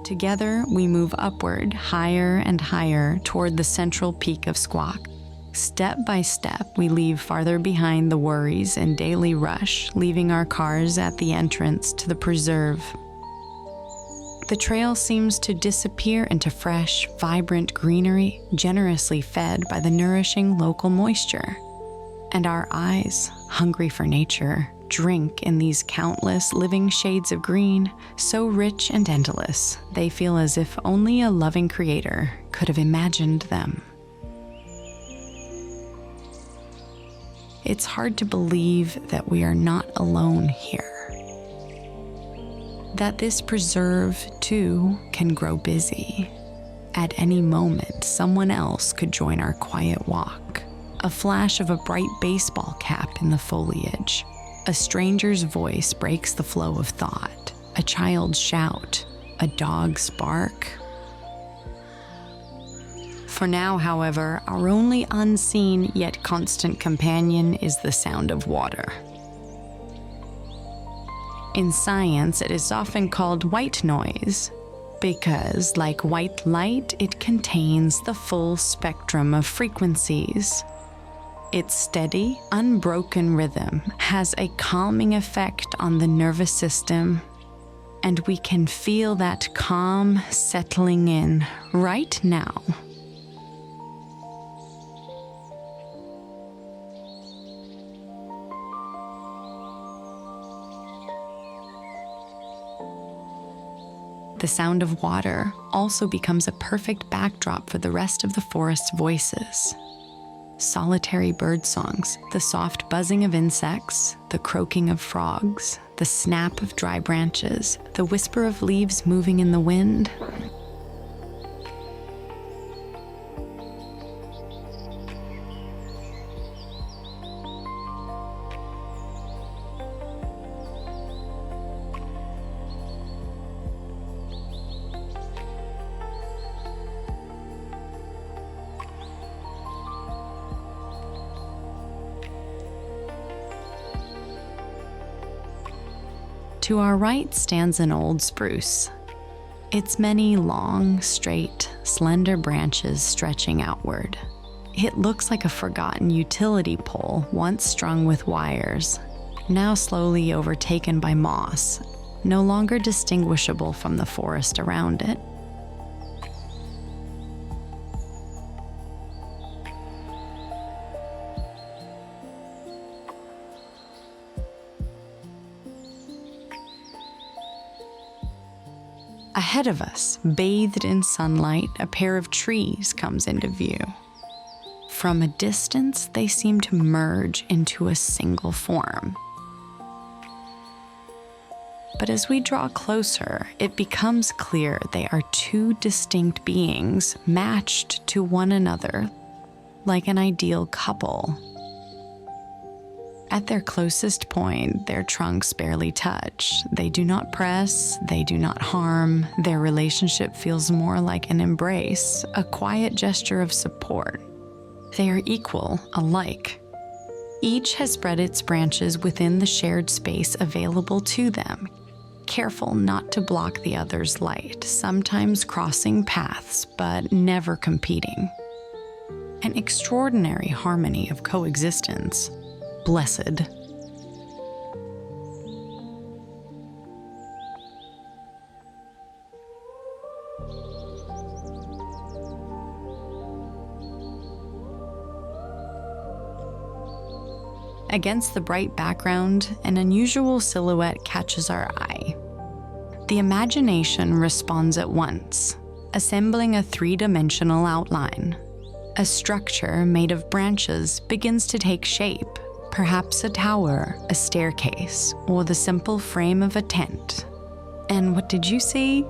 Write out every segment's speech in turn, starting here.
Together, we move upward, higher and higher, toward the central peak of Squawk. Step by step, we leave farther behind the worries and daily rush, leaving our cars at the entrance to the preserve. The trail seems to disappear into fresh, vibrant greenery, generously fed by the nourishing local moisture. And our eyes, hungry for nature, drink in these countless living shades of green, so rich and endless, they feel as if only a loving creator could have imagined them. It's hard to believe that we are not alone here. That this preserve, too, can grow busy. At any moment, someone else could join our quiet walk. A flash of a bright baseball cap in the foliage. A stranger's voice breaks the flow of thought. A child's shout. A dog's bark. For now, however, our only unseen yet constant companion is the sound of water. In science, it is often called white noise because, like white light, it contains the full spectrum of frequencies. Its steady, unbroken rhythm has a calming effect on the nervous system, and we can feel that calm settling in right now. The sound of water also becomes a perfect backdrop for the rest of the forest's voices. Solitary bird songs, the soft buzzing of insects, the croaking of frogs, the snap of dry branches, the whisper of leaves moving in the wind. To our right stands an old spruce, its many long, straight, slender branches stretching outward. It looks like a forgotten utility pole once strung with wires, now slowly overtaken by moss, no longer distinguishable from the forest around it. Ahead of us, bathed in sunlight, a pair of trees comes into view. From a distance, they seem to merge into a single form. But as we draw closer, it becomes clear they are two distinct beings matched to one another, like an ideal couple. At their closest point, their trunks barely touch. They do not press, they do not harm. Their relationship feels more like an embrace, a quiet gesture of support. They are equal, alike. Each has spread its branches within the shared space available to them, careful not to block the other's light, sometimes crossing paths, but never competing. An extraordinary harmony of coexistence. Blessed. Against the bright background, an unusual silhouette catches our eye. The imagination responds at once, assembling a three-dimensional outline. A structure made of branches begins to take shape. Perhaps a tower, a staircase, or the simple frame of a tent. And what did you see?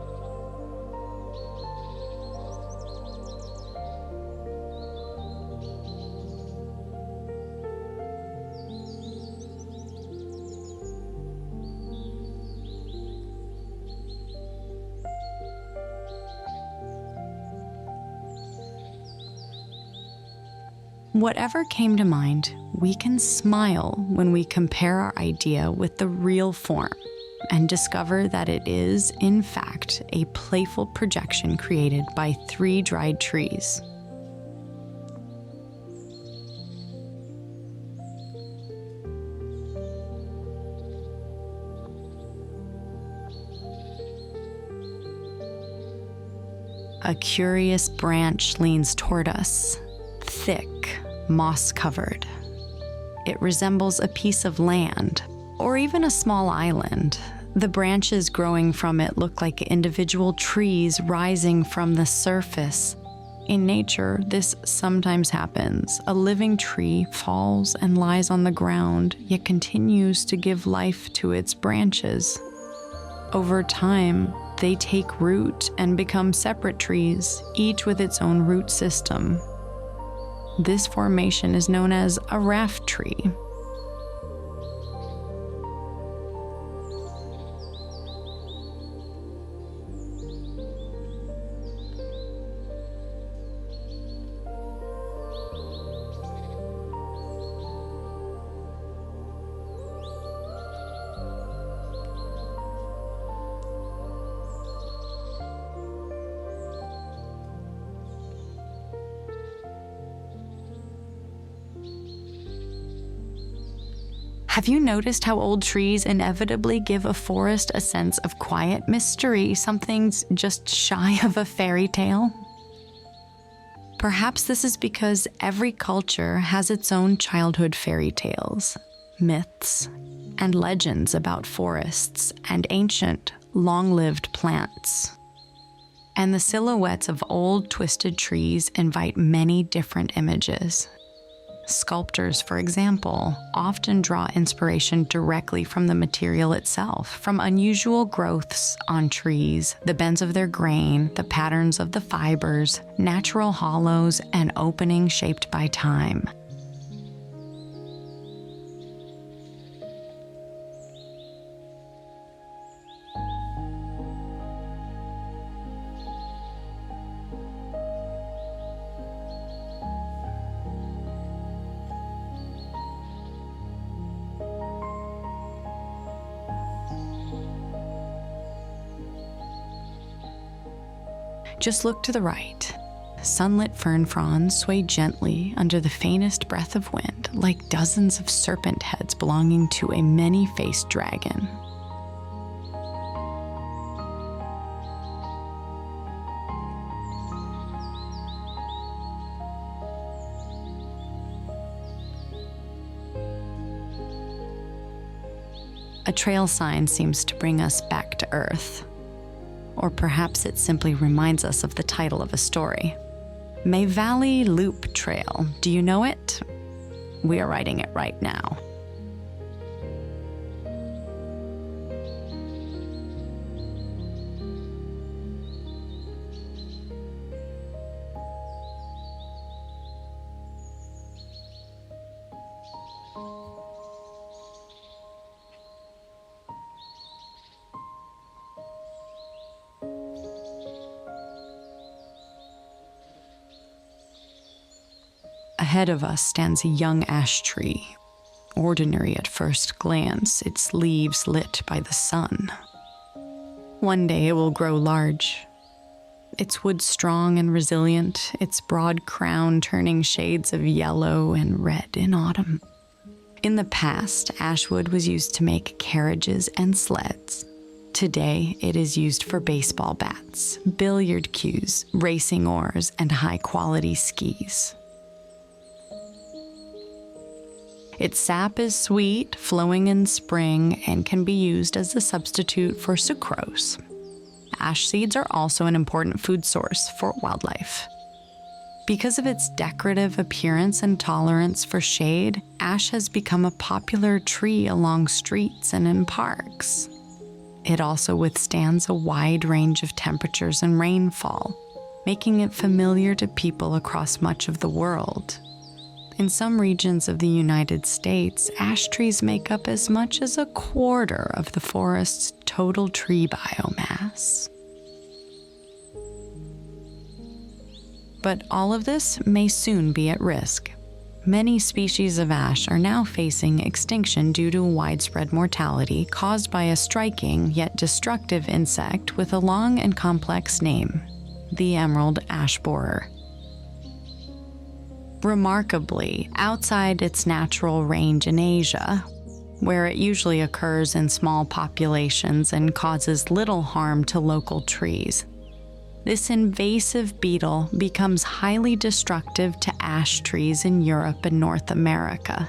Whatever came to mind, we can smile when we compare our idea with the real form. and discover that it is, in fact, a playful projection created by 3 dried trees. A curious branch leans toward us, thick, moss-covered. It resembles a piece of land, or even a small island. The branches growing from it look like individual trees rising from the surface. In nature, this sometimes happens. A living tree falls and lies on the ground, yet continues to give life to its branches. Over time, they take root and become separate trees, each with its own root system. This formation is known as a raft tree. Have you noticed how old trees inevitably give a forest a sense of quiet mystery, something's just shy of a fairy tale? Perhaps this is because every culture has its own childhood fairy tales, myths, and legends about forests and ancient, long-lived plants. And the silhouettes of old, twisted trees invite many different images. Sculptors, for example, often draw inspiration directly from the material itself, from unusual growths on trees, the bends of their grain, the patterns of the fibers, natural hollows, and openings shaped by time. Just look to the right. Sunlit fern fronds sway gently under the faintest breath of wind, like dozens of serpent heads belonging to a many-faced dragon. A trail sign seems to bring us back to earth. Or perhaps it simply reminds us of the title of a story. May Valley Loop Trail. Do you know it? We are writing it right now. Ahead of us stands a young ash tree. Ordinary at first glance, its leaves lit by the sun. One day it will grow large. Its wood strong and resilient, its broad crown turning shades of yellow and red in autumn. In the past, ash wood was used to make carriages and sleds. Today, it is used for baseball bats, billiard cues, racing oars, and high-quality skis. Its sap is sweet, flowing in spring, and can be used as a substitute for sucrose. Ash seeds are also an important food source for wildlife. Because of its decorative appearance and tolerance for shade, ash has become a popular tree along streets and in parks. It also withstands a wide range of temperatures and rainfall, making it familiar to people across much of the world. In some regions of the United States, ash trees make up as much as a quarter of the forest's total tree biomass. But all of this may soon be at risk. Many species of ash are now facing extinction due to widespread mortality caused by a striking yet destructive insect with a long and complex name, the emerald ash borer. Remarkably, outside its natural range in Asia, where it usually occurs in small populations and causes little harm to local trees, this invasive beetle becomes highly destructive to ash trees in Europe and North America.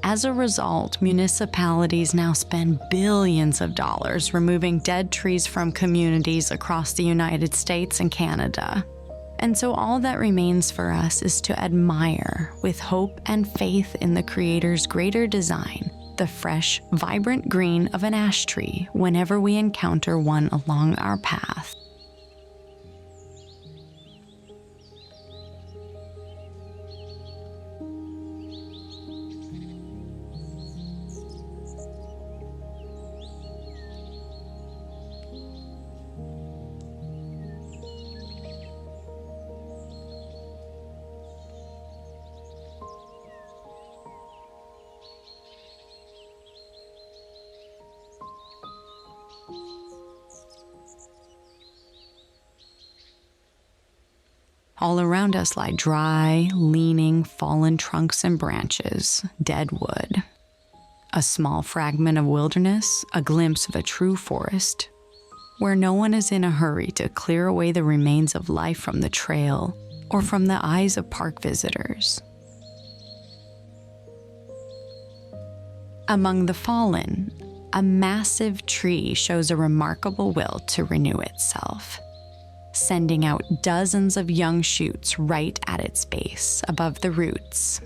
As a result, municipalities now spend billions of dollars removing dead trees from communities across the United States and Canada. And so all that remains for us is to admire, with hope and faith in the Creator's greater design, the fresh, vibrant green of an ash tree whenever we encounter one along our path. All around us lie dry, leaning, fallen trunks and branches, dead wood. A small fragment of wilderness, a glimpse of a true forest, where no one is in a hurry to clear away the remains of life from the trail or from the eyes of park visitors. Among the fallen, a massive tree shows a remarkable will to renew itself, sending out dozens of young shoots right at its base, above the roots.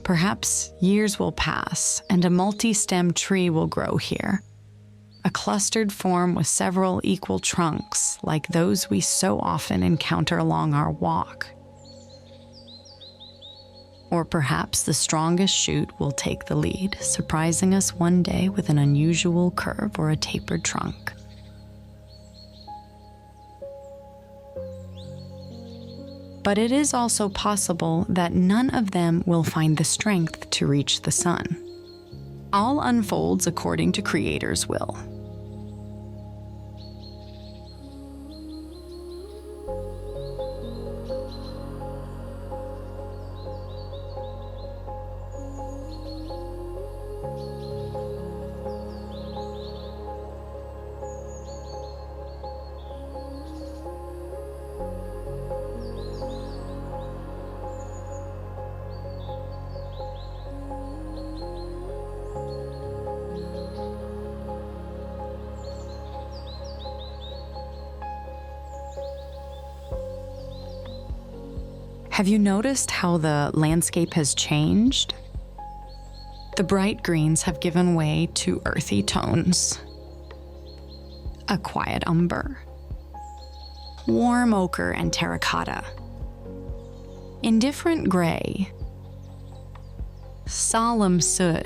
Perhaps years will pass and a multi-stemmed tree will grow here, a clustered form with several equal trunks like those we so often encounter along our walk. Or perhaps the strongest shoot will take the lead, surprising us one day with an unusual curve or a tapered trunk. But it is also possible that none of them will find the strength to reach the sun. All unfolds according to Creator's will. Have you noticed how the landscape has changed? The bright greens have given way to earthy tones, a quiet umber, warm ochre and terracotta, indifferent gray, solemn soot,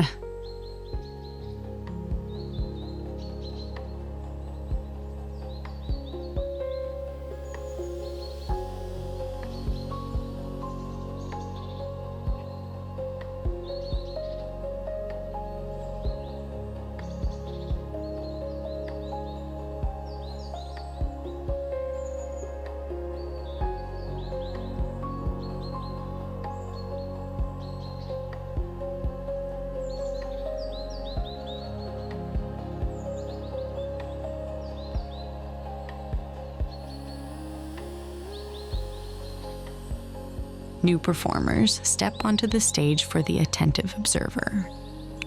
New performers step onto the stage for the attentive observer.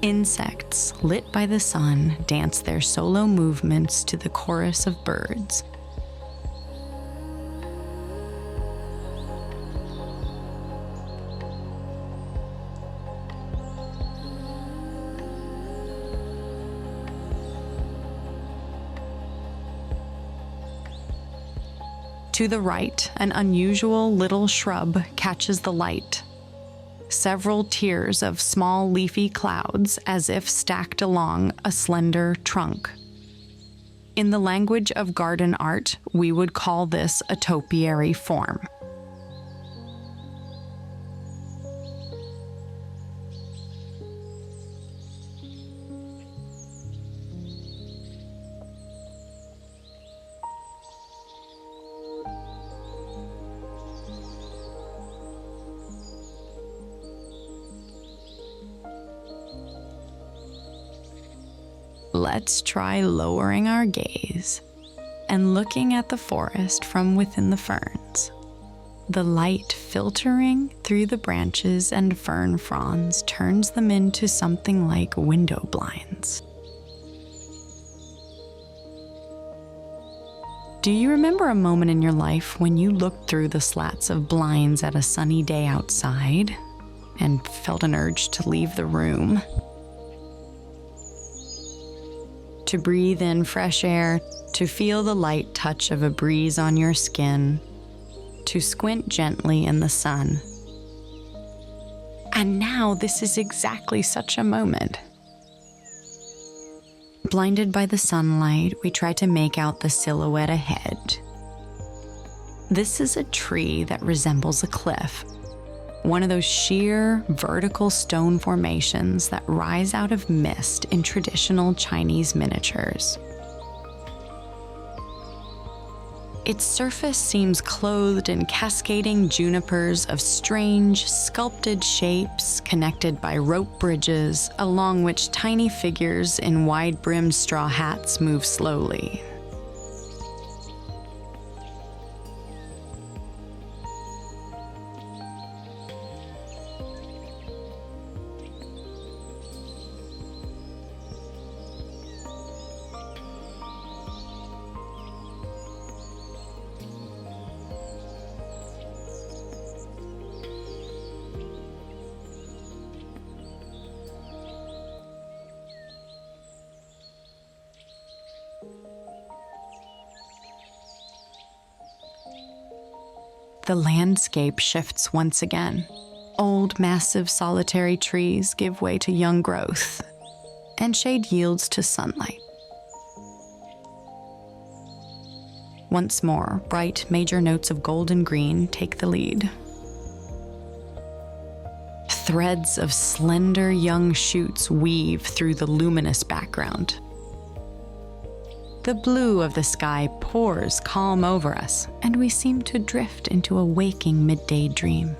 Insects, lit by the sun, dance their solo movements to the chorus of birds. To the right, an unusual little shrub catches the light. Several tiers of small leafy clouds as if stacked along a slender trunk. In the language of garden art, we would call this a topiary form. Let's try lowering our gaze and looking at the forest from within the ferns. The light filtering through the branches and fern fronds turns them into something like window blinds. Do you remember a moment in your life when you looked through the slats of blinds at a sunny day outside and felt an urge to leave the room? To breathe in fresh air, to feel the light touch of a breeze on your skin, to squint gently in the sun. And now this is exactly such a moment. Blinded by the sunlight, we try to make out the silhouette ahead. This is a tree that resembles a cliff. One of those sheer, vertical stone formations that rise out of mist in traditional Chinese miniatures. Its surface seems clothed in cascading junipers of strange, sculpted shapes connected by rope bridges, along which tiny figures in wide-brimmed straw hats move slowly. The landscape shifts once again. Old, massive, solitary trees give way to young growth, and shade yields to sunlight. Once more, bright, major notes of golden green take the lead. Threads of slender young shoots weave through the luminous background. The blue of the sky pours calm over us, and we seem to drift into a waking midday dream.